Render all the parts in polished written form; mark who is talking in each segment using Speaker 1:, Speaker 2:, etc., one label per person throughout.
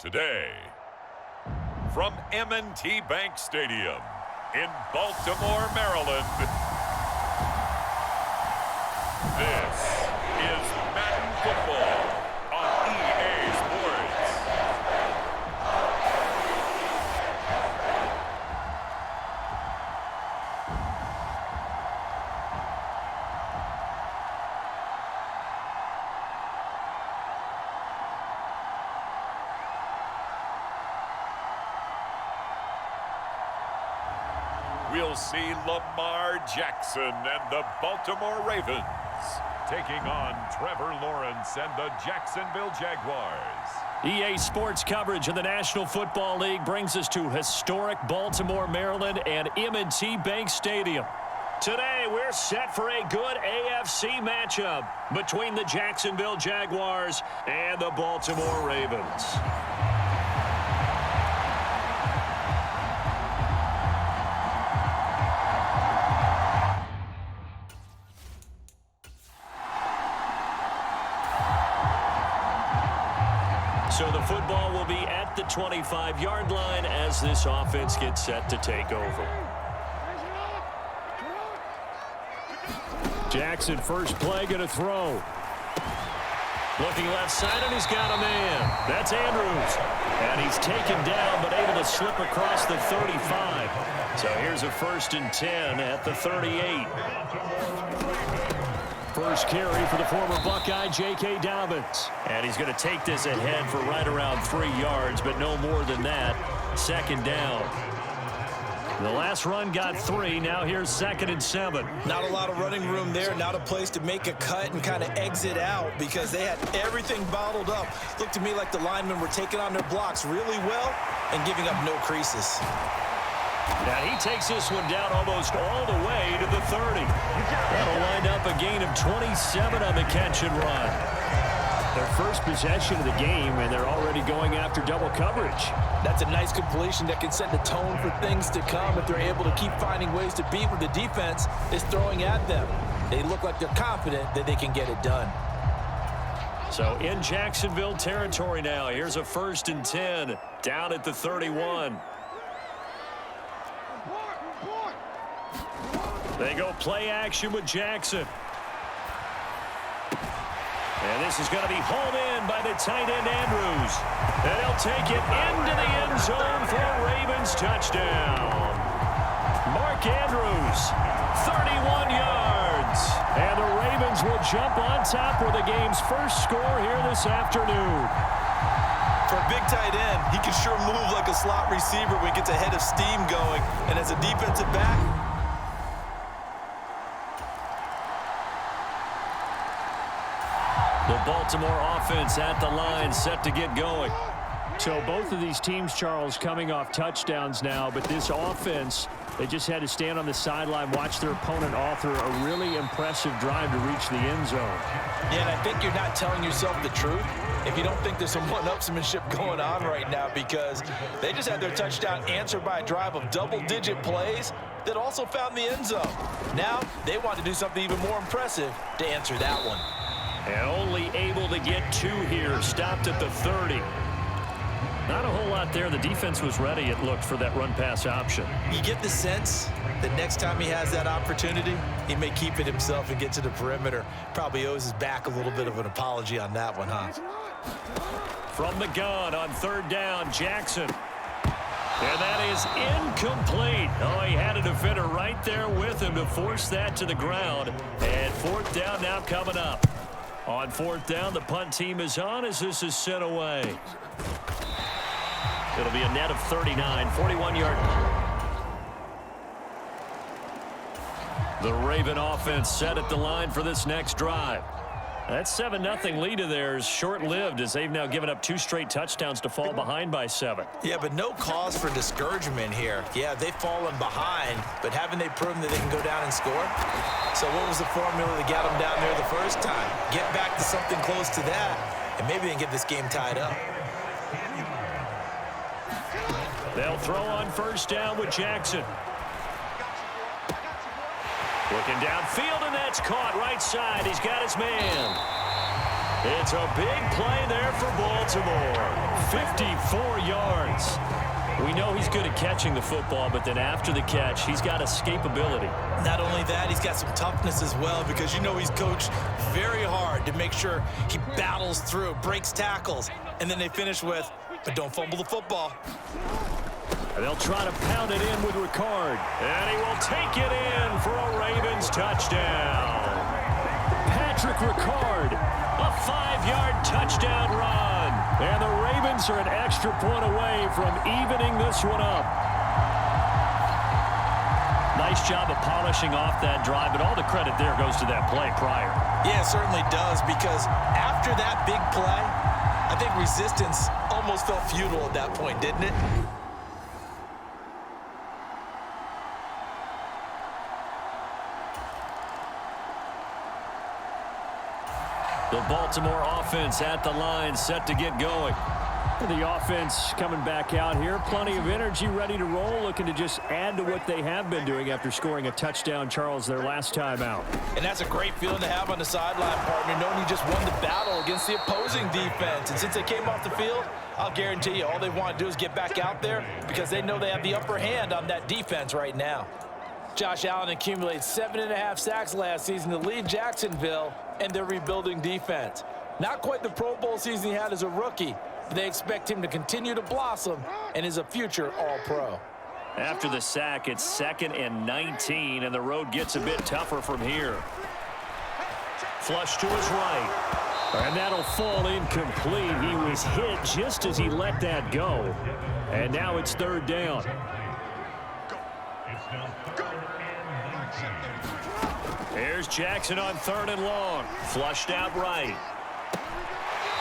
Speaker 1: Today, from M&T Bank Stadium in Baltimore, Maryland, this is Madden Football on EA Sports. We'll see Lamar Jackson and the Baltimore Ravens taking on Trevor Lawrence and the Jacksonville Jaguars.
Speaker 2: EA Sports coverage of the National Football League brings us to historic Baltimore, Maryland and M&T Bank Stadium. Today, we're set for a good AFC matchup between the Jacksonville Jaguars and the Baltimore Ravens. So the football will be at the 25-yard line as this offense gets set to take over. Jackson, first play, going to throw. Looking left side, and he's got a man. That's Andrews. And he's taken down, but able to slip across the 35. So here's a 1st and 10 at the 38. First carry for the former Buckeye, J.K. Dobbins. And he's going to take this ahead for right around 3 yards, but no more than that. 2nd down. The last run got 3. Now here's 2nd and 7.
Speaker 3: Not a lot of running room there. Not a place to make a cut and kind of exit out because they had everything bottled up. Looked to me like the linemen were taking on their blocks really well and giving up no creases.
Speaker 2: Now he takes this one down almost all the way to the 30. That'll wind up a gain of 27 on the catch and run. Their first possession of the game, and they're already going after double coverage.
Speaker 3: That's a nice completion that can set the tone for things to come if they're able to keep finding ways to beat what the defense is throwing at them. They look like they're confident that they can get it done.
Speaker 2: So in Jacksonville territory now, here's a 1st and 10 down at the 31. They go play action with Jackson. And this is going to be hauled in by the tight end Andrews. And he'll take it into the end zone for a Ravens touchdown. Mark Andrews, 31 yards. And the Ravens will jump on top with the game's first score here this afternoon.
Speaker 3: For a big tight end, he can sure move like a slot receiver when he gets a head of steam going. And as a defensive back,
Speaker 2: the Baltimore offense at the line, set to get going. So both of these teams, Charles, coming off touchdowns now, but this offense, they just had to stand on the sideline, watch their opponent author a really impressive drive to reach the end zone.
Speaker 3: Yeah, and I think you're not telling yourself the truth if you don't think there's some one-upsmanship going on right now, because they just had their touchdown answered by a drive of double-digit plays that also found the end zone. Now they want to do something even more impressive to answer that one.
Speaker 2: And only able to get 2 here, stopped at the 30. Not a whole lot there. The defense was ready, it looked, for that run-pass option.
Speaker 3: You get the sense that next time he has that opportunity, he may keep it himself and get to the perimeter. Probably owes his back a little bit of an apology on that one, huh?
Speaker 2: From the gun on 3rd down, Jackson. And that is incomplete. Oh, he had a defender right there with him to force that to the ground. And 4th down now coming up. On 4th down, the punt team is on as this is sent away. It'll be a net of 39, 41-yard. The Raven offense set at the line for this next drive. That 7-0 lead of theirs short-lived as they've now given up 2 straight touchdowns to fall behind by 7.
Speaker 3: Yeah, but no cause for discouragement here. Yeah, they've fallen behind, but haven't they proven that they can go down and score? So what was the formula that got them down there the first time? Get back to something close to that, and maybe they can get this game tied up.
Speaker 2: They'll throw on first down with Jackson. Looking downfield, and that's caught right side. He's got his man. It's a big play there for Baltimore. 54 yards. We know he's good at catching the football, but then after the catch, he's got escapability.
Speaker 3: Not only that, he's got some toughness as well, because you know he's coached very hard to make sure he battles through, breaks tackles, and then they finish with, but don't fumble the football.
Speaker 2: They'll try to pound it in with Ricard, and he will take it in for a Ravens touchdown. Patrick Ricard, a 5-yard touchdown run, and the Ravens are an extra point away from evening this one up. Nice job of polishing off that drive, but all the credit there goes to that play prior.
Speaker 3: Yeah, it certainly does, because after that big play, I think resistance almost felt futile at that point, didn't it?
Speaker 2: The Baltimore offense at the line, set to get going. The offense coming back out here. Plenty of energy, ready to roll, looking to just add to what they have been doing after scoring a touchdown, Charles, their last time out.
Speaker 3: And that's a great feeling to have on the sideline, partner, knowing you just won the battle against the opposing defense. And since they came off the field, I'll guarantee you all they want to do is get back out there because they know they have the upper hand on that defense right now. Josh Allen accumulated 7.5 sacks last season to lead Jacksonville and their rebuilding defense. Not quite the Pro Bowl season he had as a rookie. They expect him to continue to blossom and is a future All-Pro.
Speaker 2: After the sack, it's 2nd and 19, and the road gets a bit tougher from here. Flush to his right, and that'll fall incomplete. He was hit just as he let that go, and now it's 3rd down. Here's Jackson on 3rd and long. Flushed out right.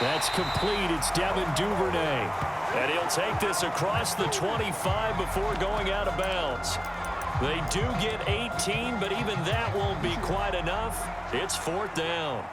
Speaker 2: That's complete. It's Devin Duvernay. And he'll take this across the 25 before going out of bounds. They do get 18, but even that won't be quite enough. It's 4th down.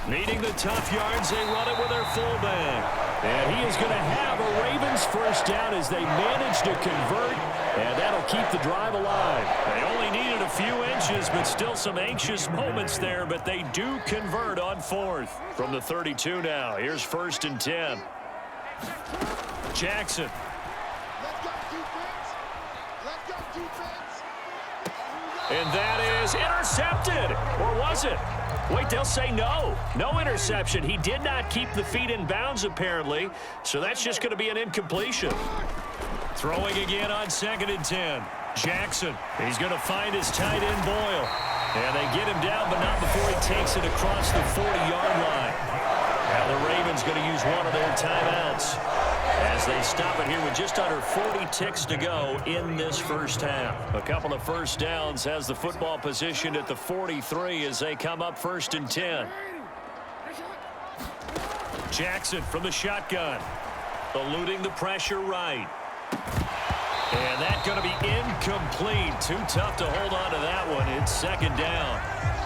Speaker 2: Needing the tough yards, they run it with their fullback. And he is going to have a Ravens first down as they manage to convert, and that'll keep the drive alive. They only needed a few inches, but still some anxious moments there, but they do convert on 4th. From the 32 now, here's 1st and 10. Jackson. And that is intercepted, or was it? Wait, they'll say no. No interception. He did not keep the feet in bounds, apparently, so that's just going to be an incompletion. Throwing again on 2nd and 10. Jackson, he's going to find his tight end, Boyle. And they get him down, but not before he takes it across the 40-yard line. Now the Ravens going to use one of their timeouts as they stop it here with just under 40 ticks to go in this first half. A couple of first downs has the football positioned at the 43 as they come up 1st and 10. Jackson from the shotgun, eluding the pressure right. And that's going to be incomplete. Too tough to hold on to that one. It's 2nd down.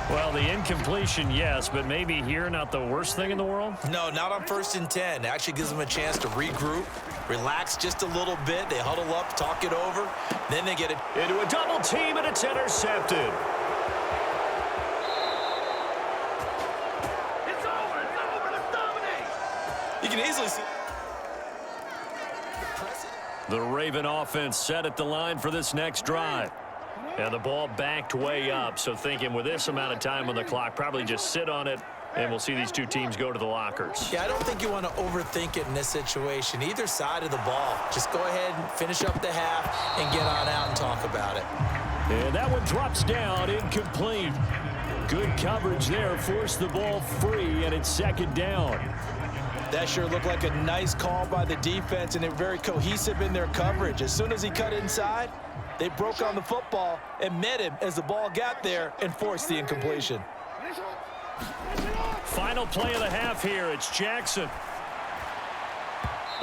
Speaker 2: Well, the incompletion, yes, but maybe here not the worst thing in the world?
Speaker 3: No, not on 1st and 10. It actually gives them a chance to regroup, relax just a little bit. They huddle up, talk it over. Then they get it
Speaker 2: into a double team, and it's intercepted.
Speaker 3: It's over. Let's dominate. You can easily see.
Speaker 2: The Raven offense set at the line for this next drive. And the ball backed way up, so thinking with this amount of time on the clock, probably just sit on it, and we'll see these two teams go to the lockers.
Speaker 3: Yeah, I don't think you want to overthink it in this situation. Either side of the ball. Just go ahead and finish up the half and get on out and talk about it.
Speaker 2: And that one drops down, incomplete. Good coverage there, forced the ball free, and it's 2nd down.
Speaker 3: That sure looked like a nice call by the defense, and they're very cohesive in their coverage. As soon as he cut inside, They broke on the football and met him as the ball got there and forced the incompletion.
Speaker 2: Final play of the half here. It's Jackson.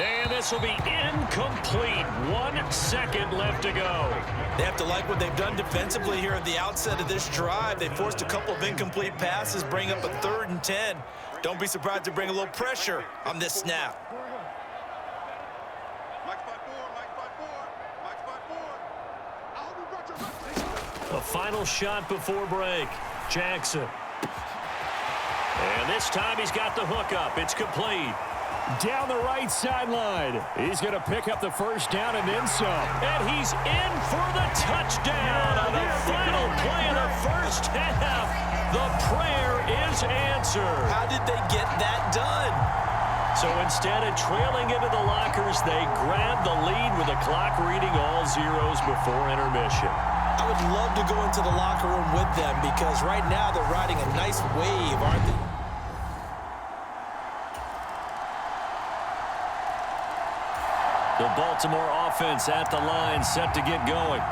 Speaker 2: And this will be incomplete. 1 second left to go.
Speaker 3: They have to like what they've done defensively here at the outset of this drive. They forced a couple of incomplete passes, bring up a 3rd and 10. Don't be surprised to bring a little pressure on this snap.
Speaker 2: A final shot before break. Jackson. And this time he's got the hook up. It's complete. Down the right sideline. He's going to pick up the first down and then some. And he's in for the touchdown on the final play of the first half. The prayer is answered.
Speaker 3: How did they get that done?
Speaker 2: So instead of trailing into the lockers, they grabbed the lead with the clock reading all zeros before intermission.
Speaker 3: I would love to go into the locker room with them because right now they're riding a nice wave, aren't they?
Speaker 2: The Baltimore offense at the line, set to get going.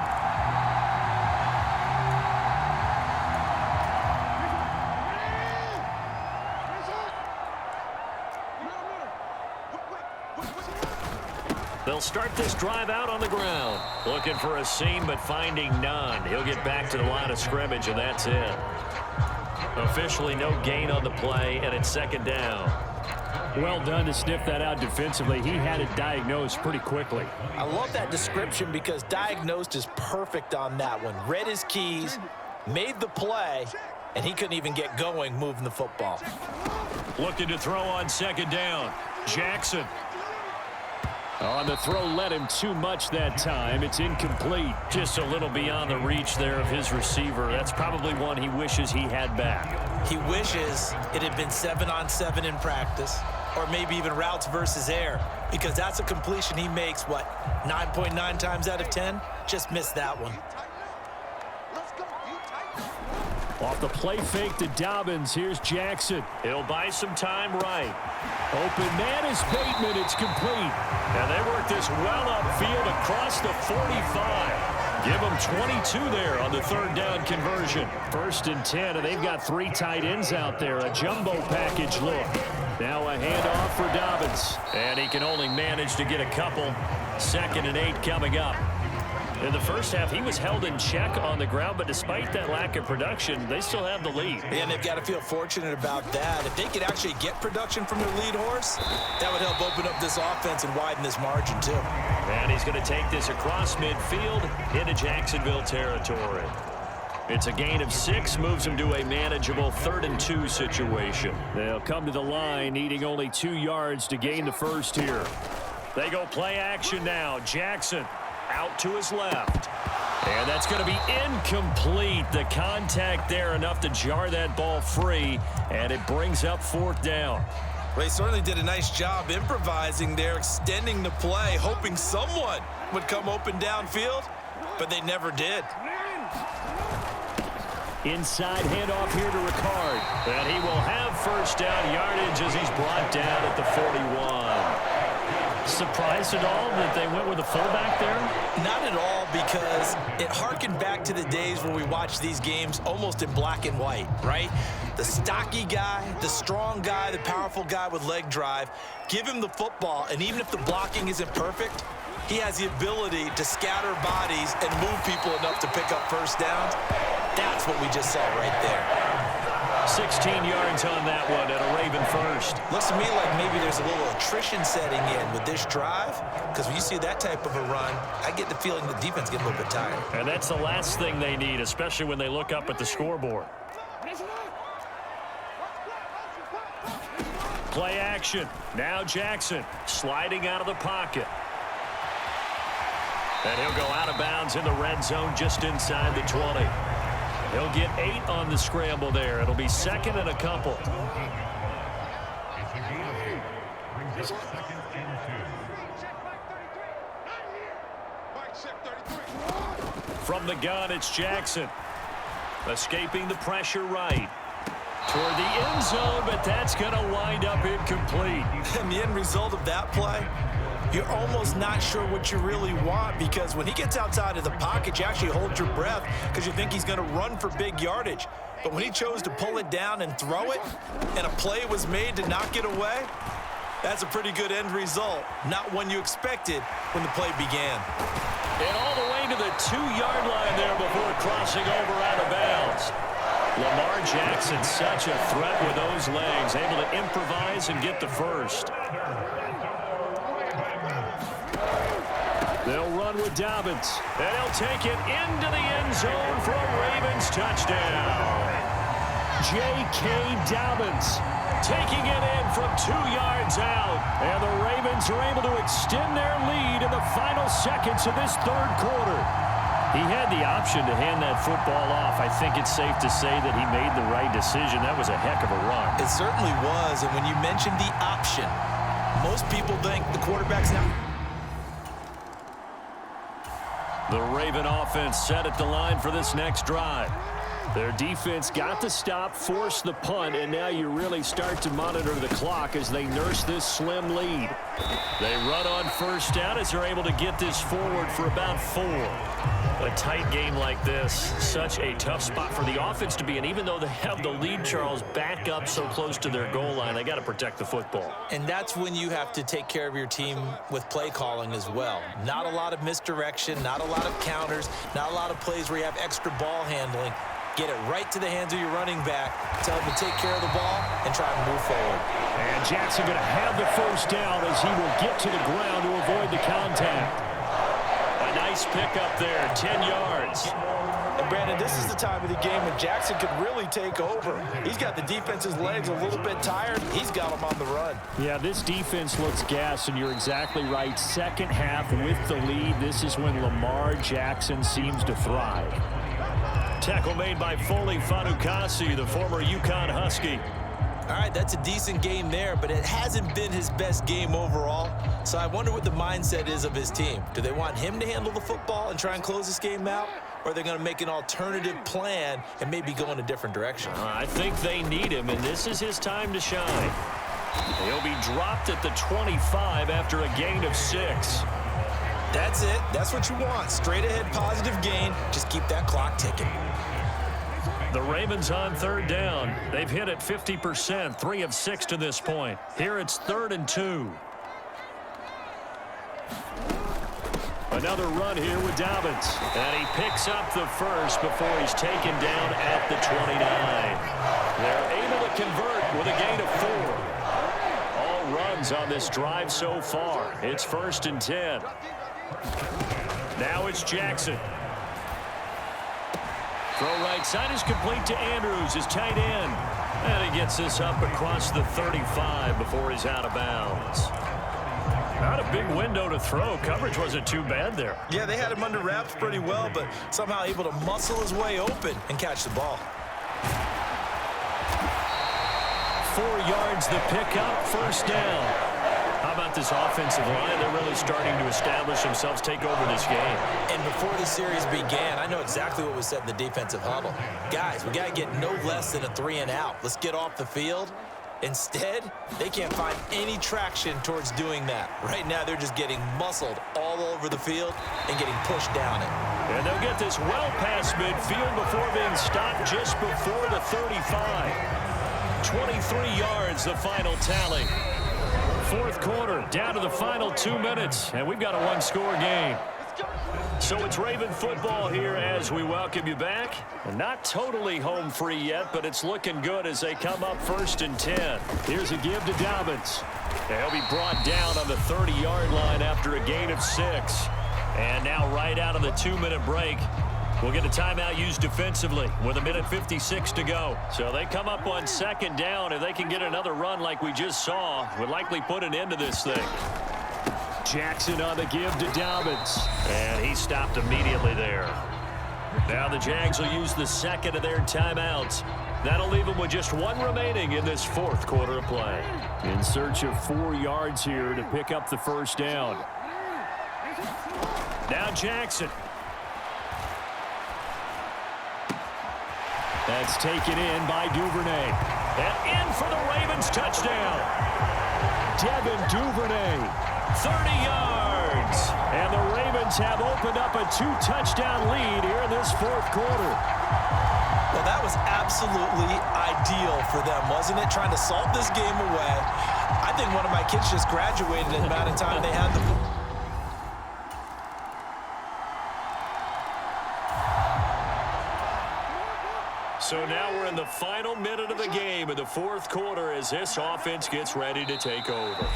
Speaker 2: They'll start this drive out on the ground. Looking for a seam, but finding none. He'll get back to the line of scrimmage, and that's it. Officially no gain on the play, and it's 2nd down. Well done to sniff that out defensively. He had it diagnosed pretty quickly.
Speaker 3: I love that description because diagnosed is perfect on that one. Read his keys, made the play, and he couldn't even get going moving the football.
Speaker 2: Looking to throw on 2nd down. Jackson. On the throw, led him too much that time. It's incomplete. Just a little beyond the reach there of his receiver. That's probably one he wishes he had back.
Speaker 3: He wishes it had been 7-on-7 in practice, or maybe even routes versus air, because that's a completion he makes, 9.9 times out of 10? Just missed that one.
Speaker 2: Off the play fake to Dobbins, here's Jackson. He'll buy some time right. Open man is Bateman, it's complete. And they work this well upfield across the 45. Give them 22 there on the 3rd down conversion. 1st and 10, and they've got 3 tight ends out there. A jumbo package look. Now a handoff for Dobbins. And he can only manage to get a couple. 2nd and 8 coming up. In the first half, he was held in check on the ground, but despite that lack of production, they still have the lead.
Speaker 3: And they've got to feel fortunate about that. If they could actually get production from their lead horse, that would help open up this offense and widen this margin, too.
Speaker 2: And he's going to take this across midfield into Jacksonville territory. It's a gain of 6, moves him to a manageable 3rd and 2 situation. They'll come to the line, needing only 2 yards to gain the first here. They go play action now. Jackson out to his left. And that's going to be incomplete. The contact there enough to jar that ball free, and it brings up 4th down.
Speaker 3: Well, he certainly did a nice job improvising there, extending the play, hoping someone would come open downfield, but they never did.
Speaker 2: Inside handoff here to Ricard. And he will have 1st down yardage as he's brought down at the 41. Surprised at all that they went with a fullback there?
Speaker 3: Not at all, because it harkened back to the days when we watched these games almost in black and white, right? The stocky guy, the strong guy, the powerful guy with leg drive, give him the football, and even if the blocking isn't perfect, he has the ability to scatter bodies and move people enough to pick up 1st downs. That's what we just saw right there.
Speaker 2: 16 yards on that one and a Raven first.
Speaker 3: Looks to me like maybe there's a little attrition setting in with this drive, because when you see that type of a run, I get the feeling the defense gets a little bit tired.
Speaker 2: And that's the last thing they need, especially when they look up at the scoreboard. Play action. Now Jackson sliding out of the pocket. And he'll go out of bounds in the red zone just inside the 20. He'll get 8 on the scramble there. It'll be 2nd and a couple. From the gun, it's Jackson. Escaping the pressure right. Toward the end zone, but that's going to wind up incomplete.
Speaker 3: And the end result of that play, you're almost not sure what you really want, because when he gets outside of the pocket, you actually hold your breath because you think he's going to run for big yardage. But when he chose to pull it down and throw it, and a play was made to knock it away, that's a pretty good end result. Not one you expected when the play began.
Speaker 2: And all the way to the 2-yard line there before crossing over out of bounds. Lamar Jackson, such a threat with those legs, able to improvise and get the first. They'll run with Dobbins, and he'll take it into the end zone for a Ravens touchdown. J.K. Dobbins taking it in from 2 yards out, and the Ravens are able to extend their lead in the final seconds of this third quarter. He had the option to hand that football off. I think it's safe to say that he made the right decision. That was a heck of a run.
Speaker 3: It certainly was, and when you mentioned the option, most people think the quarterback's not.
Speaker 2: The Raven offense set at the line for this next drive. Their defense got the stop, forced the punt, and now you really start to monitor the clock as they nurse this slim lead. They run on first down as they're able to get this forward for about 4. A tight game like this, such a tough spot for the offense to be in. Even though they have the lead, Charles, back up so close to their goal line, they got to protect the football.
Speaker 3: And that's when you have to take care of your team with play calling as well. Not a lot of misdirection, not a lot of counters, not a lot of plays where you have extra ball handling. Get it right to the hands of your running back, tell him to take care of the ball, and try to move forward.
Speaker 2: And Jackson going to have the first down as he will get to the ground to avoid the contact. A nice pickup there, 10 yards.
Speaker 3: And Brandon, this is the time of the game when Jackson could really take over. He's got the defense's legs a little bit tired. He's got them on the run.
Speaker 2: Yeah, this defense looks gassed, and you're exactly right. Second half with the lead, this is when Lamar Jackson seems to thrive. Tackle made by Foley Fanukasi, the former UConn Husky.
Speaker 3: All right, that's a decent game there, but it hasn't been his best game overall. So I wonder what the mindset is of his team. Do they want him to handle the football and try and close this game out? Or are they going to make an alternative plan and maybe go in a different direction?
Speaker 2: I think they need him, and this is his time to shine. He'll be dropped at the 25 after a gain of 6.
Speaker 3: That's it. That's what you want. Straight ahead positive gain. Just keep that clock ticking.
Speaker 2: The Ravens on third down. They've hit it 50%, 3 of 6 to this point. Here it's 3rd and 2. Another run here with Dobbins. And he picks up the first before he's taken down at the 29. They're able to convert with a gain of 4. All runs on this drive so far. It's 1st and 10. Now it's Jackson. Throw right side is complete to Andrews, his tight end. And he gets this up across the 35 before he's out of bounds. Not a big window to throw. Coverage wasn't too bad there.
Speaker 3: Yeah, they had him under wraps pretty well, but somehow able to muscle his way open and catch the ball.
Speaker 2: 4 yards the pickup, 1st down. How about this offensive line? They're really starting to establish themselves, take over this game.
Speaker 3: And before the series began, I know exactly what was said in the defensive huddle. Guys, we got to get no less than a 3 and out. Let's get off the field. Instead, they can't find any traction towards doing that. Right now, they're just getting muscled all over the field and getting pushed down it.
Speaker 2: And they'll get this well past midfield before being stopped just before the 35. 23 yards, the final tally. 4th quarter, down to the final 2 minutes, and we've got a 1-score game. So it's Raven football here as we welcome you back. Not totally home free yet, but it's looking good as they come up 1st and 10. Here's a give to Dobbins. He'll be brought down on the 30-yard line after a gain of 6. And now right out of the 2-minute break, we'll get a timeout used defensively with 1:56 to go. So they come up on 2nd down. If they can get another run like we just saw, would likely put an end to this thing. Jackson on the give to Dobbins. And he stopped immediately there. Now the Jags will use the 2nd of their timeouts. That'll leave them with just 1 remaining in this 4th quarter of play. In search of 4 yards here to pick up the 1st down. Now Jackson. That's taken in by Duvernay. And in for the Ravens touchdown. Devin Duvernay 30 yards. And the Ravens have opened up a 2-touchdown lead here in this fourth quarter.
Speaker 3: Well, that was absolutely ideal for them, wasn't it? Trying to salt this game away. I think one of my kids just graduated in the amount of time they had the ball.
Speaker 2: So now we're in the final minute of the game in the fourth quarter as this offense gets ready to take over.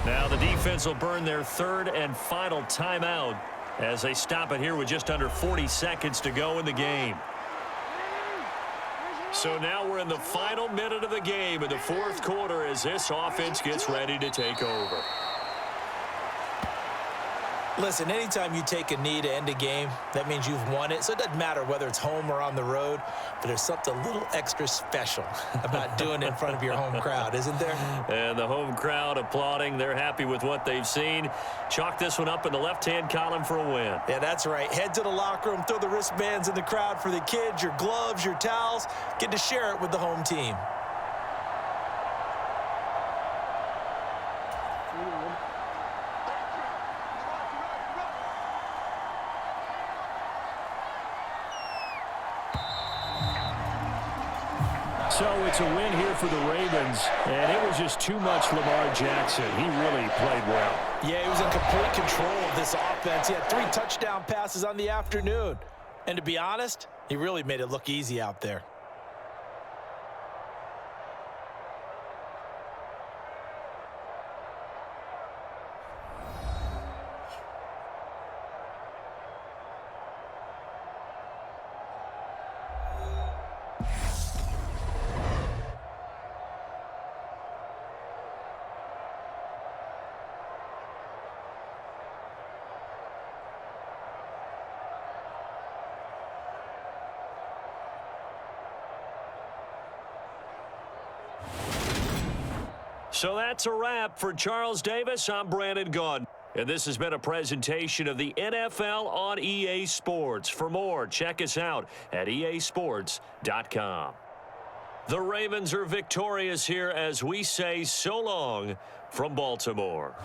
Speaker 2: Now the defense will burn their third and final timeout as they stop it here with just under 40 seconds to go in the game. So now we're in the final minute of the game in the fourth quarter as this offense gets ready to take over.
Speaker 3: Listen, anytime you take a knee to end a game, that means you've won it. So it doesn't matter whether it's home or on the road, but there's something a little extra special about doing it in front of your home crowd, isn't there?
Speaker 2: And the home crowd applauding. They're happy with what they've seen. Chalk this one up in the left-hand column for a win.
Speaker 3: Yeah, that's right. Head to the locker room, throw the wristbands in the crowd for the kids, your gloves, your towels. Get to share it with the home team.
Speaker 2: So it's a win here for the Ravens, and it was just too much Lamar Jackson. He really played well.
Speaker 3: Yeah, he was in complete control of this offense. He had 3 touchdown passes on the afternoon. And to be honest, he really made it look easy out there.
Speaker 2: So that's a wrap for Charles Davis. I'm Brandon Gunn. And this has been a presentation of the NFL on EA Sports. For more, check us out at easports.com. The Ravens are victorious here as we say so long from Baltimore.